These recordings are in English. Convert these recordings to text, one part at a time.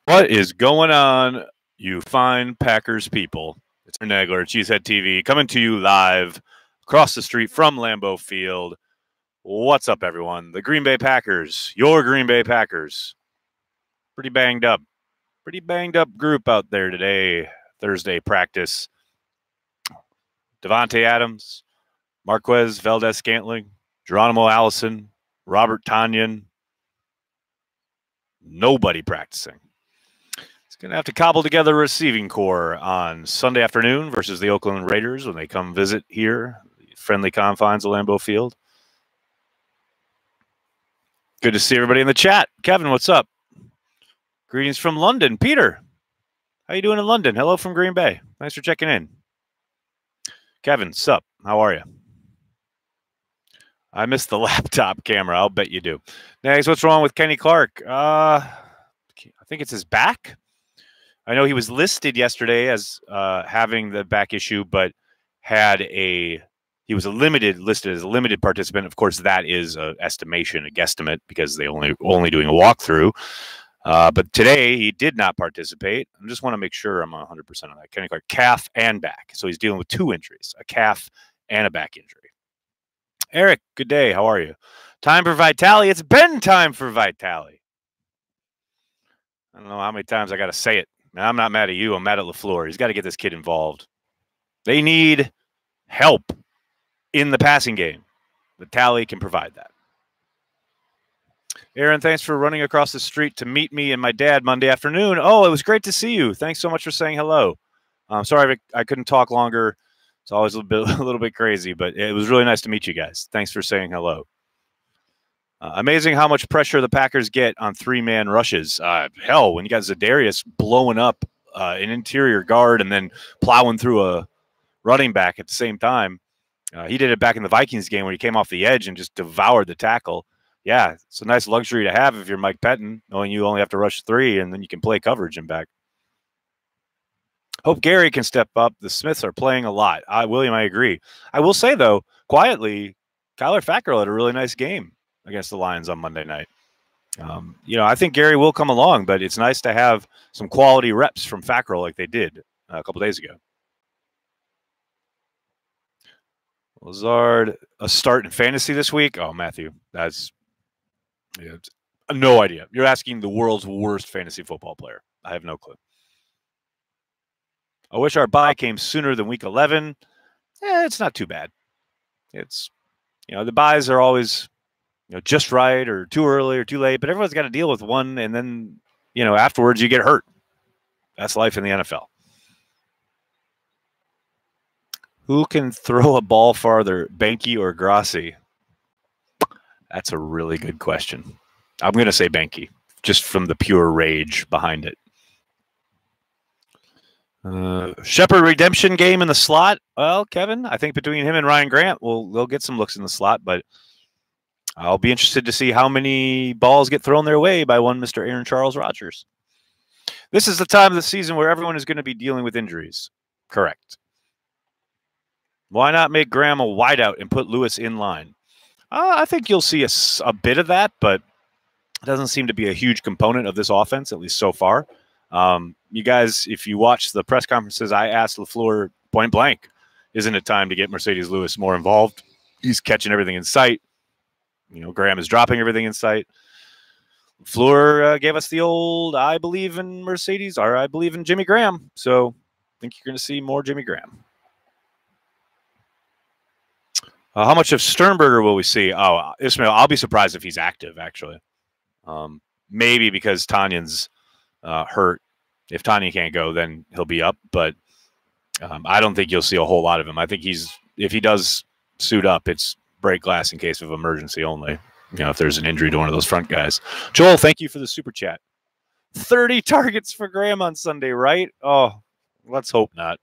What is going on, you fine Packers people? It's Nagler, Cheesehead TV, coming to you live across the street from Lambeau Field. What's up, everyone? The Green Bay Packers, your Green Bay Packers. Pretty banged up group out there today, Thursday practice. Devontae Adams, Marquez Valdez-Scantling, Geronimo Allison, Robert Tonyan. Nobody practicing. It's going to have to cobble together a receiving corps on Sunday afternoon versus the Oakland Raiders when they come visit here, the friendly confines of Lambeau Field. Good to see everybody in the chat. Kevin, what's up? Greetings from London. Peter, how you doing in London? Hello from Green Bay. Thanks for checking in. Kevin, sup? How are you? I missed the laptop camera. I'll bet you do. Next, what's wrong with Kenny Clark? I think it's his back. I know he was listed yesterday as having the back issue, but he was listed as a limited participant. Of course, that is an estimation, a guesstimate, because they only doing a walkthrough. But today he did not participate. I just want to make sure I'm 100% on that. Kenny Clark, calf and back. So he's dealing with two injuries, a calf and a back injury. Eric, good day. How are you? Time for Vitali. It's been time for Vitali. I don't know how many times I got to say it. Now, I'm not mad at you. I'm mad at LaFleur. He's got to get this kid involved. They need help in the passing game. Vitali can provide that. Aaron, thanks for running across the street to meet me and my dad Monday afternoon. Oh, it was great to see you. Thanks so much for saying hello. I'm sorry I couldn't talk longer. It's always a little bit crazy, but it was really nice to meet you guys. Thanks for saying hello. Amazing how much pressure the Packers get on three-man rushes. Hell, when you got Za'Darius blowing up an interior guard and then plowing through a running back at the same time. He did it back in the Vikings game when he came off the edge and just devoured the tackle. Yeah, it's a nice luxury to have if you're Mike Pettin, knowing you only have to rush three and then you can play coverage and back. Hope Gary can step up. The Smiths are playing a lot. William, I agree. I will say, though, quietly, Kyler Fackrell had a really nice game against the Lions on Monday night. I think Gary will come along, but it's nice to have some quality reps from Fackrell like they did a couple days ago. Lazard, a start in fantasy this week? Oh, Matthew, that's no idea. You're asking the world's worst fantasy football player. I have no clue. I wish our bye came sooner than week 11. It's not too bad. It's, the buys are always, just right or too early or too late, but everyone's got to deal with one. And then, afterwards you get hurt. That's life in the NFL. Who can throw a ball farther, Banky or Grassi? That's a really good question. I'm going to say Banky, just from the pure rage behind it. Shepard redemption game in the slot. Well, Kevin, I think between him and Ryan Grant, they'll get some looks in the slot, but I'll be interested to see how many balls get thrown their way by one Mr. Aaron Charles Rodgers. This is the time of the season where everyone is going to be dealing with injuries. Correct. Why not make Graham a wideout and put Lewis in line? I think you'll see a bit of that, but it doesn't seem to be a huge component of this offense, at least so far. You guys, if you watch the press conferences, I asked LaFleur point blank, isn't it time to get Mercedes Lewis more involved? He's catching everything in sight. Graham is dropping everything in sight. LaFleur gave us the old, I believe in Mercedes, or I believe in Jimmy Graham. So I think you're going to see more Jimmy Graham. How much of Sternberger will we see? Oh, Ismail, I'll be surprised if he's active, actually. Maybe because Tanyan's hurt. If Tanya can't go, then he'll be up. But I don't think you'll see a whole lot of him. I think if he does suit up, it's break glass in case of emergency only. If there's an injury to one of those front guys. Joel, thank you for the super chat. 30 targets for Graham on Sunday, right? Oh, let's hope not.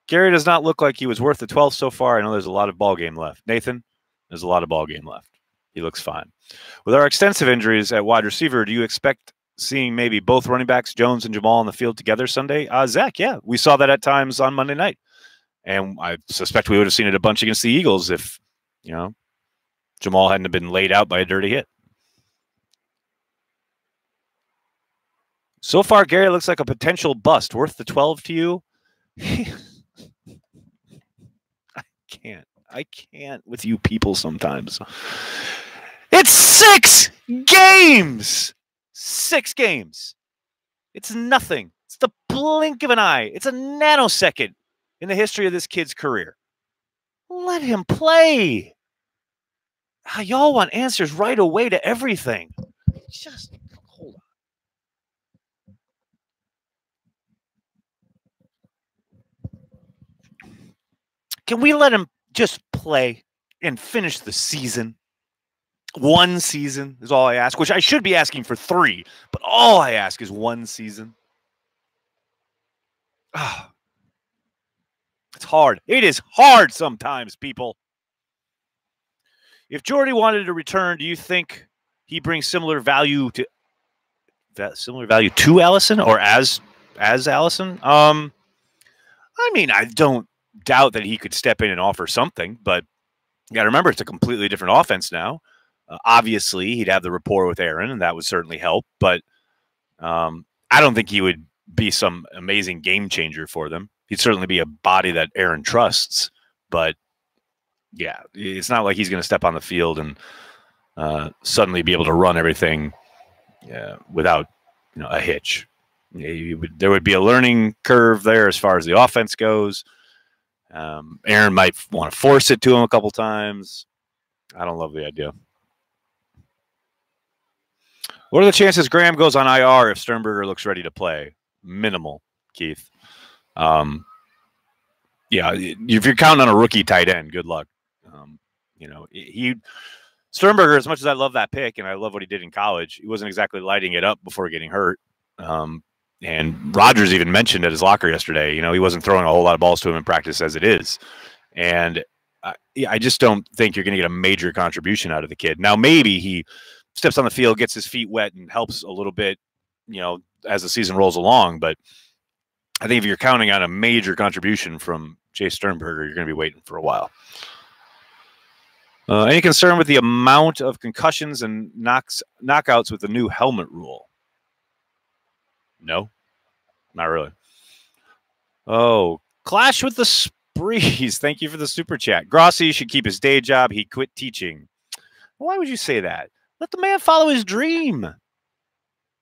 Gary does not look like he was worth the 12 so far. I know there's a lot of ball game left. Nathan, there's a lot of ball game left. He looks fine. With our extensive injuries at wide receiver, do you expect seeing maybe both running backs, Jones and Jamal, on the field together Sunday? Zach, yeah. We saw that at times on Monday night. And I suspect we would have seen it a bunch against the Eagles if, Jamal hadn't been laid out by a dirty hit. So far, Gary looks like a potential bust. Worth the 12 to you? I can't with you people sometimes. It's 6 games! 6 games. It's nothing. It's the blink of an eye. It's a nanosecond in the history of this kid's career. Let him play. Y'all want answers right away to everything. Just hold on. Can we let him just play and finish the season? 1 season is all I ask, which I should be asking for 3, but all I ask is 1 season. It's hard. It is hard sometimes, people. If Jordy wanted to return, do you think he brings similar value to Allison or as Allison? I mean, I don't doubt that he could step in and offer something, but you got to remember it's a completely different offense now. Obviously, he'd have the rapport with Aaron, and that would certainly help. But I don't think he would be some amazing game changer for them. He'd certainly be a body that Aaron trusts, but yeah, it's not like he's going to step on the field and suddenly be able to run everything without a hitch. There would be a learning curve there as far as the offense goes. Aaron might want to force it to him a couple times. I don't love the idea. What are the chances Graham goes on IR if Sternberger looks ready to play? Minimal, Keith. Yeah, if you're counting on a rookie tight end, good luck. Sternberger, as much as I love that pick and I love what he did in college, he wasn't exactly lighting it up before getting hurt. And Rodgers even mentioned at his locker yesterday, he wasn't throwing a whole lot of balls to him in practice as it is. And I just don't think you're going to get a major contribution out of the kid. Now, maybe he steps on the field, gets his feet wet, and helps a little bit, as the season rolls along. But I think if you're counting on a major contribution from Jay Sternberger, you're going to be waiting for a while. Any concern with the amount of concussions and knockouts with the new helmet rule? No, not really. Oh, clash with the Sprees. Thank you for the super chat. Grossi should keep his day job. He quit teaching. Why would you say that? Let the man follow his dream.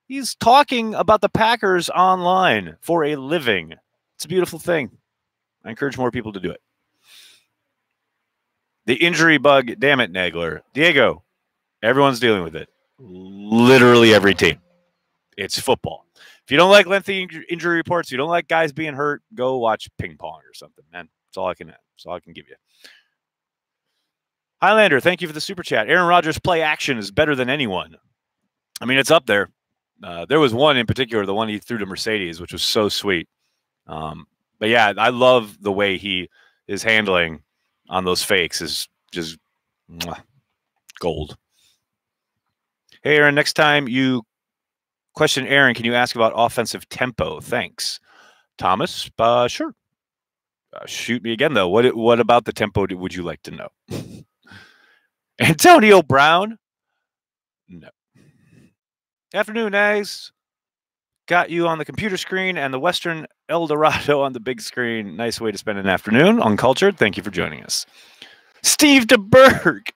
He's talking about the Packers online for a living. It's a beautiful thing. I encourage more people to do it. The injury bug, damn it, Nagler. Diego, everyone's dealing with it. Literally every team. It's football. If you don't like lengthy injury reports, you don't like guys being hurt, go watch ping pong or something, man. That's all I can give you. Highlander, thank you for the super chat. Aaron Rodgers' play action is better than anyone. I mean, it's up there. There was one in particular, the one he threw to Mercedes, which was so sweet. But yeah, I love the way he is handling on those fakes is just gold. Hey, Aaron, next time you question Aaron, can you ask about offensive tempo? Thanks. Thomas, sure. Shoot me again, though. What about the tempo would you like to know? Antonio Brown? No. Afternoon, Nags. Got you on the computer screen and the Western El Dorado on the big screen. Nice way to spend an afternoon. Uncultured, thank you for joining us. Steve DeBerg.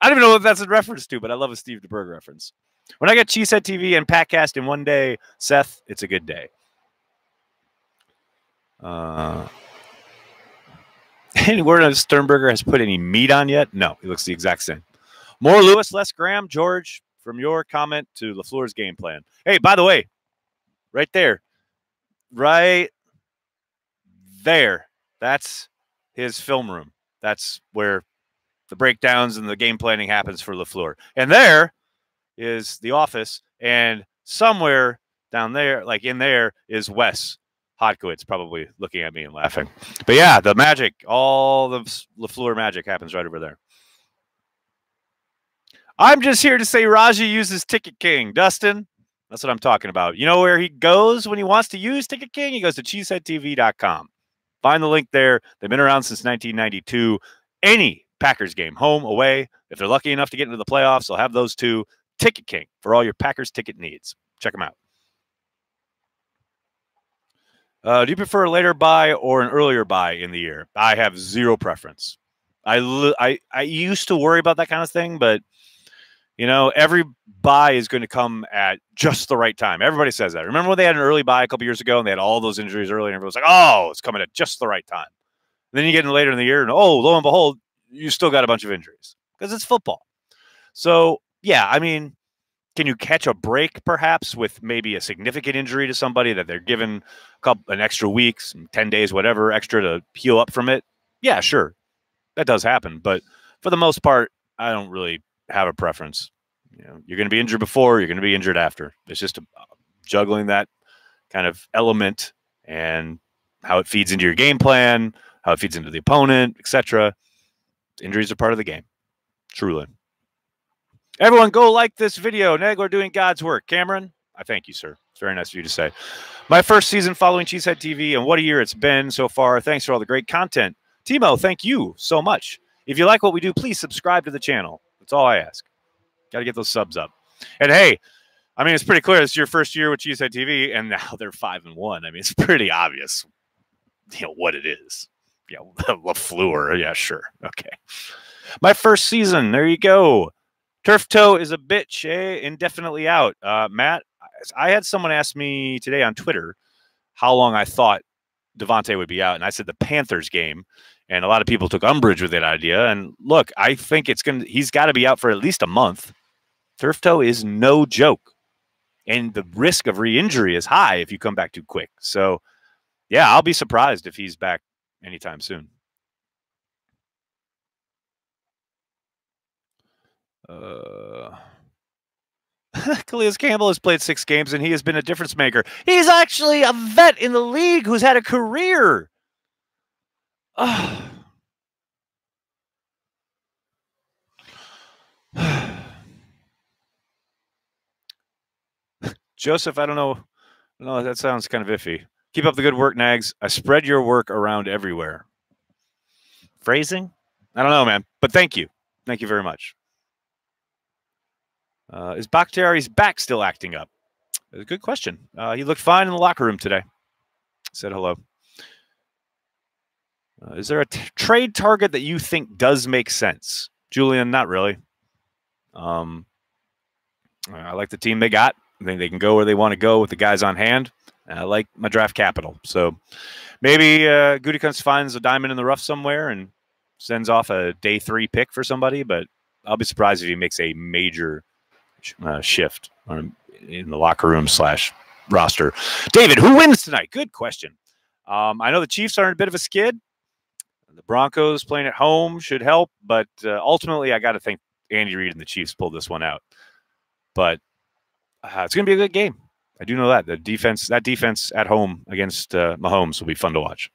I don't even know what that's in reference to, but I love a Steve DeBerg reference. When I get Cheesehead TV and Packcast in one day, Seth, it's a good day. Any word on Sternberger has put any meat on yet? No, he looks the exact same. More Lewis, less Graham. George, from your comment to LaFleur's game plan. Hey, by the way, right there, that's his film room. That's where the breakdowns and the game planning happens for LaFleur. And there is the office, and somewhere down there, like in there, is Wes Hodkowitz probably looking at me and laughing. But yeah, the magic, all the LaFleur magic happens right over there. I'm just here to say Raji uses Ticket King. Dustin, that's what I'm talking about. You know where he goes when he wants to use Ticket King? He goes to cheeseheadtv.com. Find the link there. They've been around since 1992. Any Packers game, home, away, if they're lucky enough to get into the playoffs, they'll have those two. Ticket King for all your Packers ticket needs. Check them out. Do you prefer a later buy or an earlier buy in the year? I have zero preference. I used to worry about that kind of thing, but you know, every buy is going to come at just the right time. Everybody says that. Remember when they had an early buy a couple years ago and they had all those injuries early, and everyone was like, "Oh, it's coming at just the right time." And then you get in later in the year, and oh, lo and behold, you still got a bunch of injuries because it's football. So yeah, I mean, can you catch a break perhaps with maybe a significant injury to somebody that they're given an extra week, 10 days, whatever, extra to heal up from it? Yeah, sure. That does happen. But for the most part, I don't really have a preference. You know, you're going to be injured before, you're going to be injured after. It's just juggling that kind of element and how it feeds into your game plan, how it feeds into the opponent, etc. Injuries are part of the game. Truly. Everyone go like this video. Nagler doing God's work. Cameron, I thank you, sir. It's very nice of you to say. My first season following Cheesehead TV, and what a year it's been so far. Thanks for all the great content. Timo, thank you so much. If you like what we do, please subscribe to the channel. That's all I ask. Got to get those subs up. And hey, I mean, it's pretty clear. It's your first year with Cheesehead TV, and now they're 5-1. I mean, it's pretty obvious, you know, what it is. Yeah, LaFleur. Yeah, sure. Okay. My first season. There you go. Turf toe is a bitch, eh? Indefinitely out. Matt, I had someone ask me today on Twitter how long I thought Devontae would be out, and I said the Panthers game, and a lot of people took umbrage with that idea. And look, I think he's got to be out for at least a month. Turf toe is no joke, and the risk of re-injury is high if you come back too quick. So, yeah, I'll be surprised if he's back anytime soon. Calais Campbell has played 6 games, and he has been a difference maker. He's actually a vet in the league who's had a career. Joseph, I don't know. No, that sounds kind of iffy. Keep up the good work, Nags. I spread your work around everywhere. Phrasing? I don't know, man. But thank you. Thank you very much. Is Bakhtiari's back still acting up? That's a good question. He looked fine in the locker room today. Said hello. Is there a trade target that you think does make sense? Julian, not really. I like the team they got. I think they can go where they want to go with the guys on hand. I like my draft capital. So maybe Gutekunst finds a diamond in the rough somewhere and sends off a day 3 pick for somebody, but I'll be surprised if he makes a major shift in the locker room / roster. David, who wins tonight? Good question. I know the Chiefs are in a bit of a skid. The Broncos playing at home should help, but ultimately I got to think Andy Reid and the Chiefs pulled this one out. But it's going to be a good game. I do know that. That defense at home against Mahomes will be fun to watch.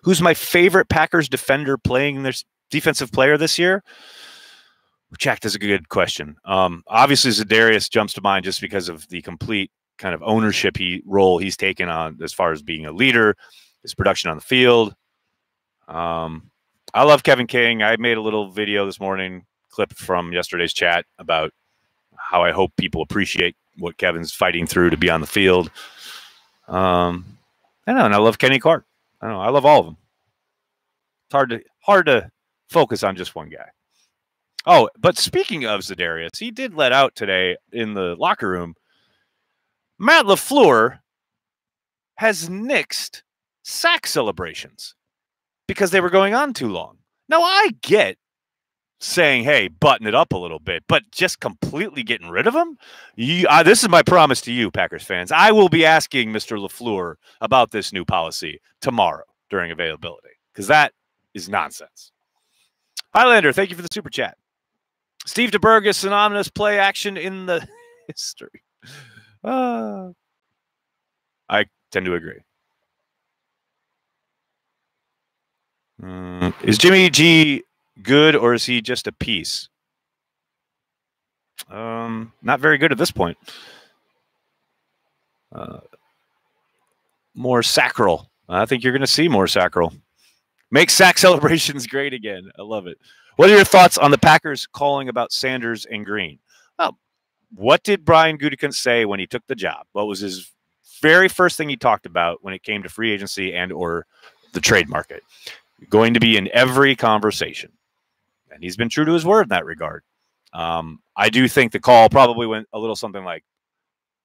Who's my favorite Packers defender playing their defensive player this year? Jack, that's a good question. Obviously, Za'Darius jumps to mind just because of the complete kind of ownership role he's taken on as far as being a leader, his production on the field. I love Kevin King. I made a little video this morning, clip from yesterday's chat about how I hope people appreciate what Kevin's fighting through to be on the field. I know, and I love Kenny Clark. I know, I love all of them. It's hard to focus on just one guy. Oh, but speaking of Za'Darius, he did let out today in the locker room. Matt LaFleur has nixed sack celebrations because they were going on too long. Now, I get saying, hey, button it up a little bit, but just completely getting rid of them? This is my promise to you, Packers fans. I will be asking Mr. LaFleur about this new policy tomorrow during availability, because that is nonsense. Highlander, thank you for the super chat. Steve DeBerg is synonymous play action in the history. I tend to agree. Is Jimmy G good, or is he just a piece? Not very good at this point. more sacral. I think you're going to see more sacral. Make sack celebrations great again. I love it. What are your thoughts on the Packers calling about Sanders and Green? Well, what did Brian Gutekunst say when he took the job? What was his very first thing he talked about when it came to free agency and or the trade market? Going to be in every conversation. And he's been true to his word in that regard. I do think the call probably went a little something like,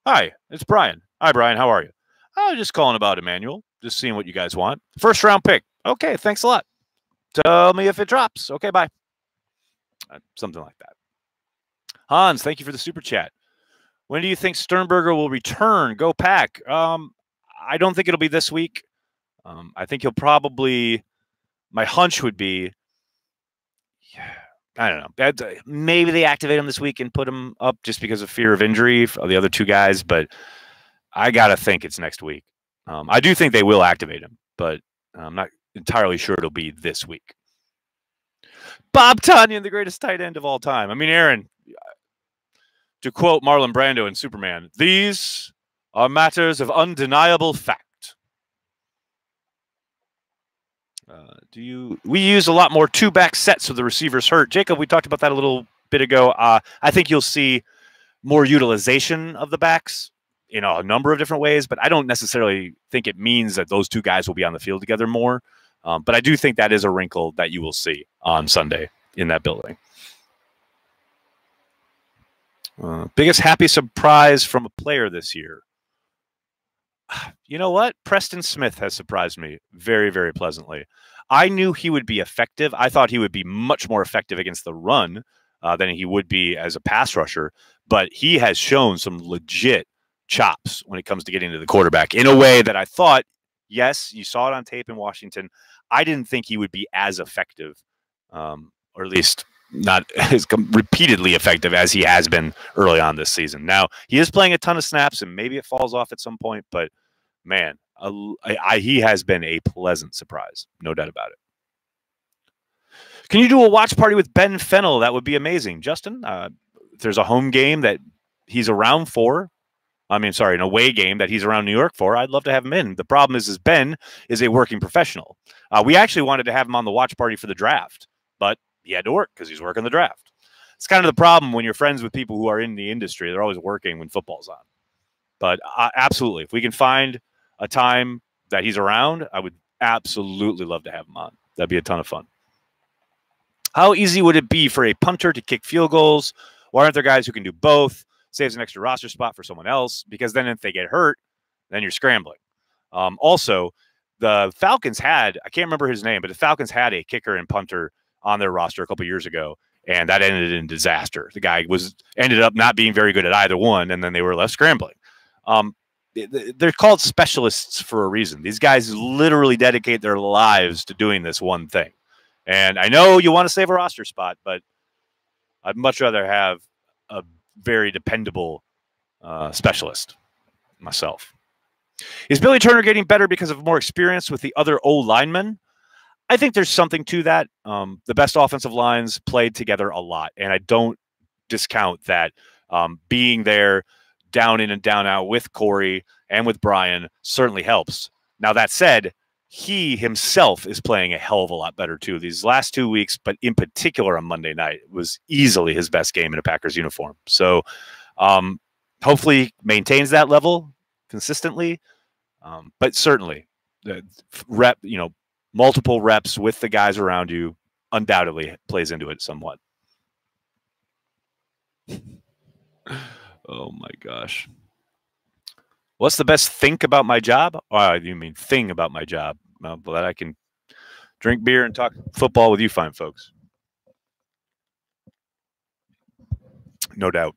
"Hi, it's Brian. Hi, Brian. How are you? I was just calling about Emmanuel, just seeing what you guys want. First round pick. Okay, thanks a lot. Tell me if it drops. Okay, bye." Something like that. Hans, thank you for the super chat. When do you think Sternberger will return? Go Pack. I don't think it'll be this week. I think he'll probably, my hunch would be, I don't know. Maybe they activate him this week and put him up just because of fear of injury of the other two guys, but I got to think it's next week. I do think they will activate him, but I'm not entirely sure it'll be this week. Bob Tunyon, the greatest tight end of all time. I mean, Aaron, to quote Marlon Brando in Superman, these are matters of undeniable fact. We use a lot more two-back sets with the receivers hurt. Jacob, we talked about that a little bit ago. I think you'll see more utilization of the backs in a number of different ways, but I don't necessarily think it means that those two guys will be on the field together more. But I do think that is a wrinkle that you will see on Sunday in that building. Biggest happy surprise from a player this year. You know what? Preston Smith has surprised me very, very pleasantly. I knew he would be effective. I thought he would be much more effective against the run than he would be as a pass rusher. But he has shown some legit chops when it comes to getting to the quarterback in a way that I thought, yes, you saw it on tape in Washington. I didn't think he would be as effective, or at least not as repeatedly effective as he has been early on this season. Now, he is playing a ton of snaps, and maybe it falls off at some point, but man, he has been a pleasant surprise. No doubt about it. Can you do a watch party with Ben Fennell? That would be amazing. Justin, if there's a home game that he's around for, an away game that he's around New York for, I'd love to have him in. The problem is Ben is a working professional. We actually wanted to have him on the watch party for the draft, but he had to work because he's working the draft. It's kind of the problem when you're friends with people who are in the industry. They're always working when football's on. But absolutely, if we can find a time that he's around, I would absolutely love to have him on. That'd be a ton of fun. How easy would it be for a punter to kick field goals? Why aren't there guys who can do both? Saves an extra roster spot for someone else, because then if they get hurt, then you're scrambling. Also, the Falcons had, I can't remember his name, but the Falcons had a kicker and punter on their roster a couple years ago, and that ended in disaster. The guy ended up not being very good at either one, and then they were left scrambling. They're called specialists for a reason. These guys literally dedicate their lives to doing this one thing. And I know you want to save a roster spot, but I'd much rather have a very dependable specialist myself. Is Billy Turner getting better because of more experience with the other O-linemen? I think there's something to that. The best offensive lines played together a lot, and I don't discount that being there down in and down out with Corey and with Brian certainly helps. Now, that said, he himself is playing a hell of a lot better too these last 2 weeks, but in particular on Monday night was easily his best game in a Packers uniform. So hopefully he maintains that level consistently, but certainly the multiple reps with the guys around you undoubtedly plays into it somewhat. Oh my gosh. What's the best think about my job? Oh, you mean thing about my job? Well, that I can drink beer and talk football with you fine folks. No doubt.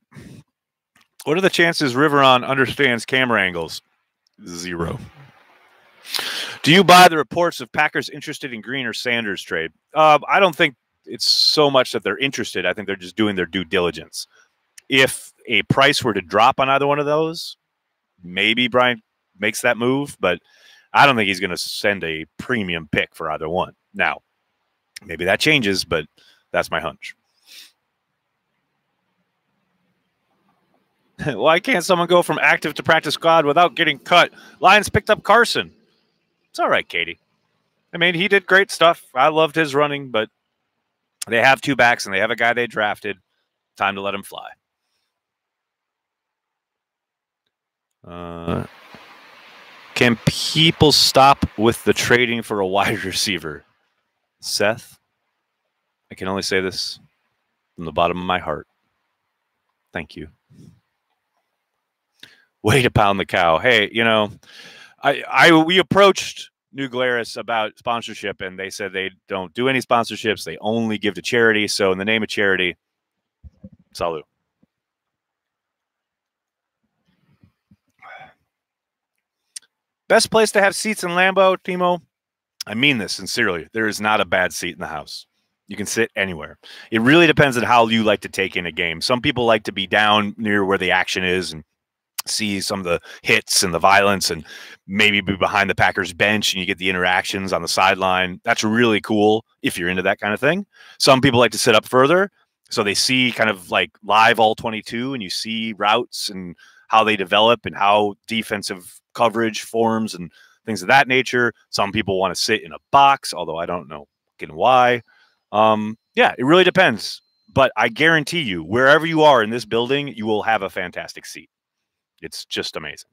What are the chances Riveron understands camera angles? 0. Do you buy the reports of Packers interested in Green or Sanders trade? I don't think it's so much that they're interested. I think they're just doing their due diligence. If a price were to drop on either one of those, maybe Brian makes that move, but I don't think he's going to send a premium pick for either one. Now, maybe that changes, but that's my hunch. Why can't someone go from active to practice squad without getting cut? Lions picked up Carson. It's all right, Katie. I mean, he did great stuff. I loved his running, but they have two backs and they have a guy they drafted. Time to let him fly. Can people stop with the trading for a wide receiver? Seth, I can only say this from the bottom of my heart. Thank you. Way to pound the cow. Hey, you know, we approached New Glarus about sponsorship, and they said they don't do any sponsorships. They only give to charity. So in the name of charity, salute. Best place to have seats in Lambeau, Timo? I mean this sincerely. There is not a bad seat in the house. You can sit anywhere. It really depends on how you like to take in a game. Some people like to be down near where the action is and see some of the hits and the violence and maybe be behind the Packers bench and you get the interactions on the sideline. That's really cool if you're into that kind of thing. Some people like to sit up further so they see kind of like live all 22 and you see routes and how they develop and how defensive coverage forms and things of that nature. Some people want to sit in a box, although I don't know why. Yeah, it really depends. But I guarantee you, wherever you are in this building, you will have a fantastic seat. It's just amazing.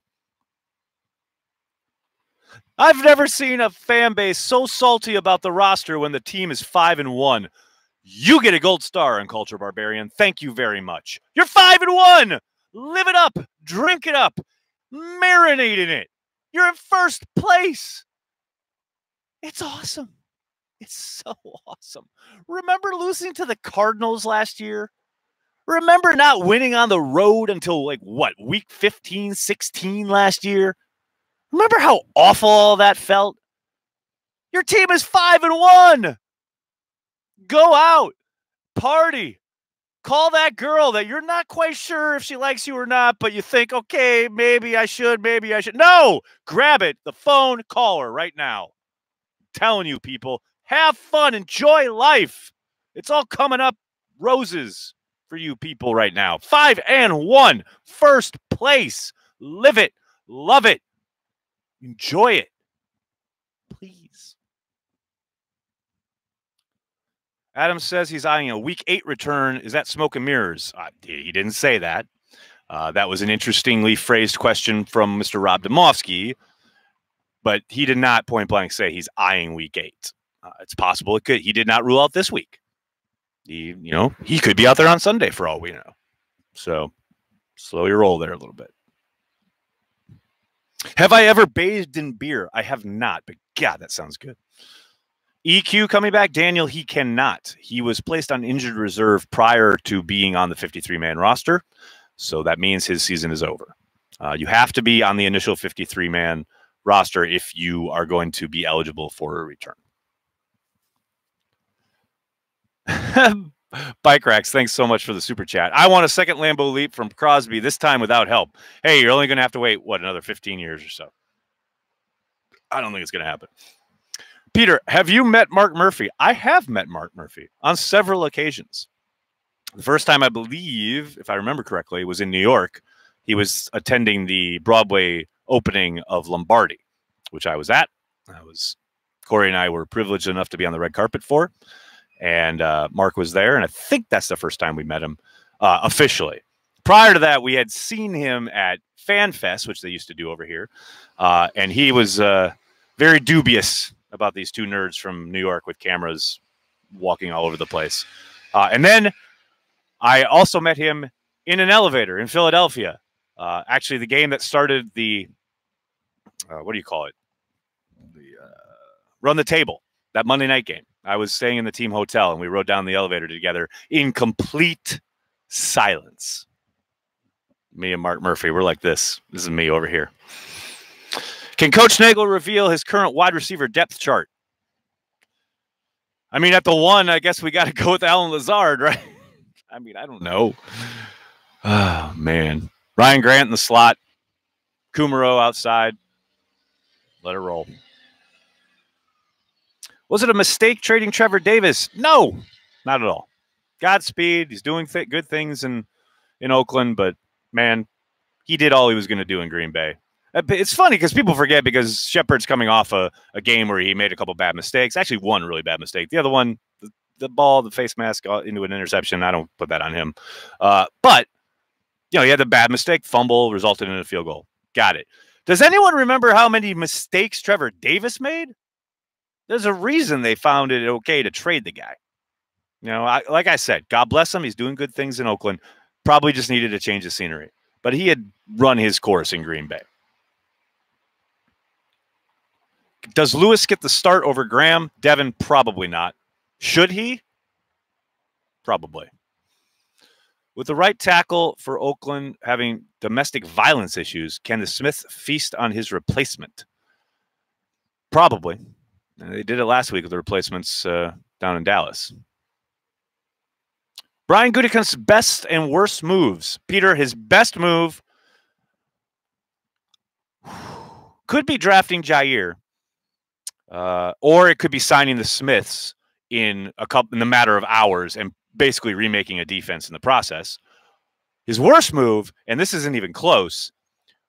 I've never seen a fan base so salty about the roster when the team is 5-1. You get a gold star on Culture Barbarian. Thank you very much. You're 5-1. Live it up. Drink it up. Marinate in it. You're in first place. It's awesome. It's so awesome. Remember losing to the Cardinals last year? Remember not winning on the road until like what, week 15, 16 last year? Remember how awful all that felt? Your team is 5-1. Go out, party, call that girl that you're not quite sure if she likes you or not, but you think, okay, maybe I should, maybe I should. No, grab it, the phone, call her right now. I'm telling you, people, have fun, enjoy life. It's all coming up roses for you people right now. 5-1, first place. Live it, love it, enjoy it, please. Adam says he's eyeing a week 8 return. Is that smoke and mirrors? He didn't say that. That was an interestingly phrased question from Mr. Rob Demovsky, but he did not point blank say he's eyeing week 8. It's possible it could. He did not rule out this week. He could be out there on Sunday for all we know. So slow your roll there a little bit. Have I ever bathed in beer? I have not, but God, that sounds good. EQ coming back. Daniel, he cannot. He was placed on injured reserve prior to being on the 53-man roster. So that means his season is over. You have to be on the initial 53-man roster if you are going to be eligible for a return. Bike Racks, thanks so much for the super chat. I want a second Lambeau Leap from Crosby, this time without help. Hey, you're only going to have to wait, what, another 15 years or so? I don't think it's going to happen. Peter, have you met Mark Murphy? I have met Mark Murphy on several occasions. The first time, I believe, if I remember correctly, was in New York. He was attending the Broadway opening of Lombardi, which I was at. Corey and I were privileged enough to be on the red carpet for. And Mark was there, and I think that's the first time we met him officially. Prior to that, we had seen him at Fan Fest, which they used to do over here, and he was very dubious about these two nerds from New York with cameras walking all over the place. And then I also met him in an elevator in Philadelphia. Actually, the game that started the, what do you call it? The Run the Table, that Monday night game. I was staying in the team hotel, and we rode down the elevator together in complete silence. Me and Mark Murphy, we're like this. This is me over here. Can Coach Nagel reveal his current wide receiver depth chart? I mean, at the 1, I guess we got to go with Alan Lazard, right? I mean, I don't know. Oh, man. Ryan Grant in the slot. Kumaro outside. Let it roll. Was it a mistake trading Trevor Davis? No, not at all. Godspeed. He's doing good things in Oakland, but, man, he did all he was going to do in Green Bay. It's funny because people forget because Shepard's coming off a game where he made a couple bad mistakes. Actually, one really bad mistake. The other one, the ball, the face mask into an interception. I don't put that on him. But, he had the bad mistake, fumble, resulted in a field goal. Got it. Does anyone remember how many mistakes Trevor Davis made? There's a reason they found it okay to trade the guy. Like I said, God bless him. He's doing good things in Oakland. Probably just needed a change of scenery. But he had run his course in Green Bay. Does Lewis get the start over Graham? Devin, probably not. Should he? Probably. With the right tackle for Oakland having domestic violence issues, can the Smiths feast on his replacement? Probably. They did it last week with the replacements down in Dallas. Brian Gutekunst's best and worst moves. Peter, his best move could be drafting Jair, or it could be signing the Smiths in the matter of hours and basically remaking a defense in the process. His worst move, and this isn't even close,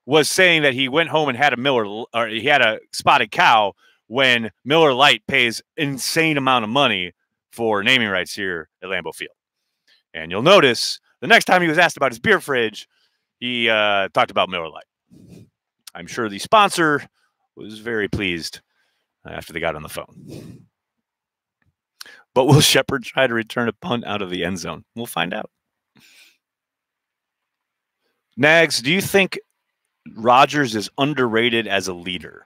was saying that he went home and had he had a spotted cow when Miller Lite pays insane amount of money for naming rights here at Lambeau Field. And you'll notice the next time he was asked about his beer fridge, he talked about Miller Lite. I'm sure the sponsor was very pleased after they got on the phone. But will Shepard try to return a punt out of the end zone? We'll find out. Nags, do you think Rodgers is underrated as a leader?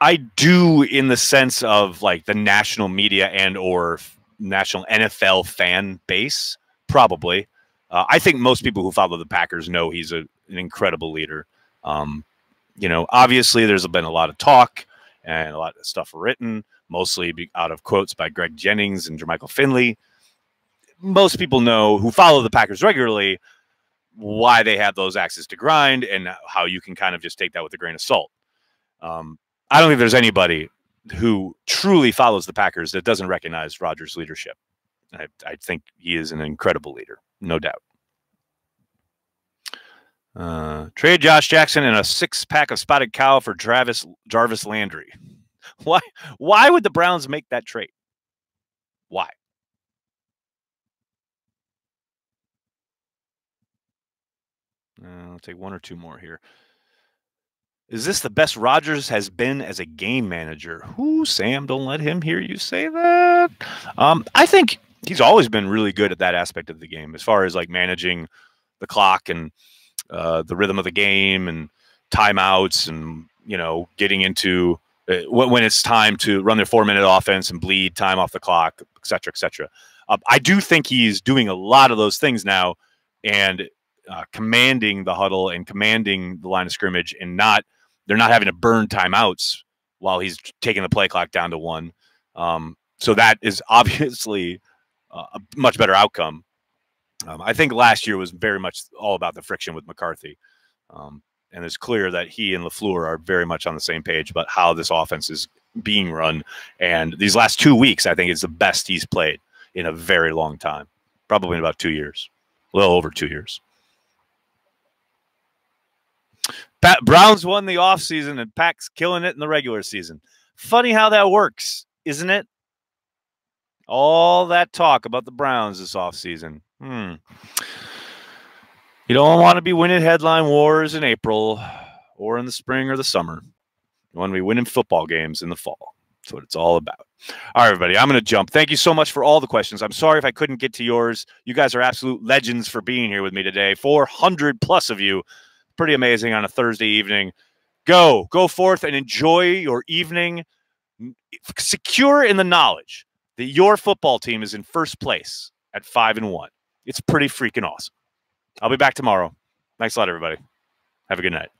I do, in the sense of like the national media and or national NFL fan base, probably. I think most people who follow the Packers know he's an incredible leader. Obviously there's been a lot of talk and a lot of stuff written, mostly out of quotes by Greg Jennings and Jermichael Finley. Most people know who follow the Packers regularly why they have those axes to grind and how you can kind of just take that with a grain of salt. I don't think there's anybody who truly follows the Packers that doesn't recognize Rodgers' leadership. I think he is an incredible leader, no doubt. Trade Josh Jackson and a 6-pack of spotted cow for Jarvis Landry. Why would the Browns make that trade? Why? I'll take one or two more here. Is this the best Rodgers has been as a game manager? Ooh, Sam, don't let him hear you say that. I think he's always been really good at that aspect of the game, as far as like managing the clock and the rhythm of the game and timeouts and, getting into when it's time to run their 4-minute offense and bleed time off the clock, et cetera, et cetera. I do think he's doing a lot of those things now and commanding the huddle and commanding the line of scrimmage, and they're not having to burn timeouts while he's taking the play clock down to 1. So that is obviously a much better outcome. I think last year was very much all about the friction with McCarthy. And it's clear that he and LaFleur are very much on the same page about how this offense is being run. And these last 2 weeks, I think, is the best he's played in a very long time, probably in about 2 years, a little over 2 years. Browns won the offseason and Pac's killing it in the regular season. Funny how that works, isn't it? All that talk about the Browns this offseason. You don't want to be winning headline wars in April or in the spring or the summer. You want to be winning football games in the fall. That's what it's all about. All right, everybody, I'm going to jump. Thank you so much for all the questions. I'm sorry if I couldn't get to yours. You guys are absolute legends for being here with me today. 400 plus of you. Pretty amazing on a Thursday evening. Go forth and enjoy your evening, secure in the knowledge that your football team is in first place at 5-1. It's pretty freaking awesome. I'll be back tomorrow. Thanks a lot, everybody. Have a good night.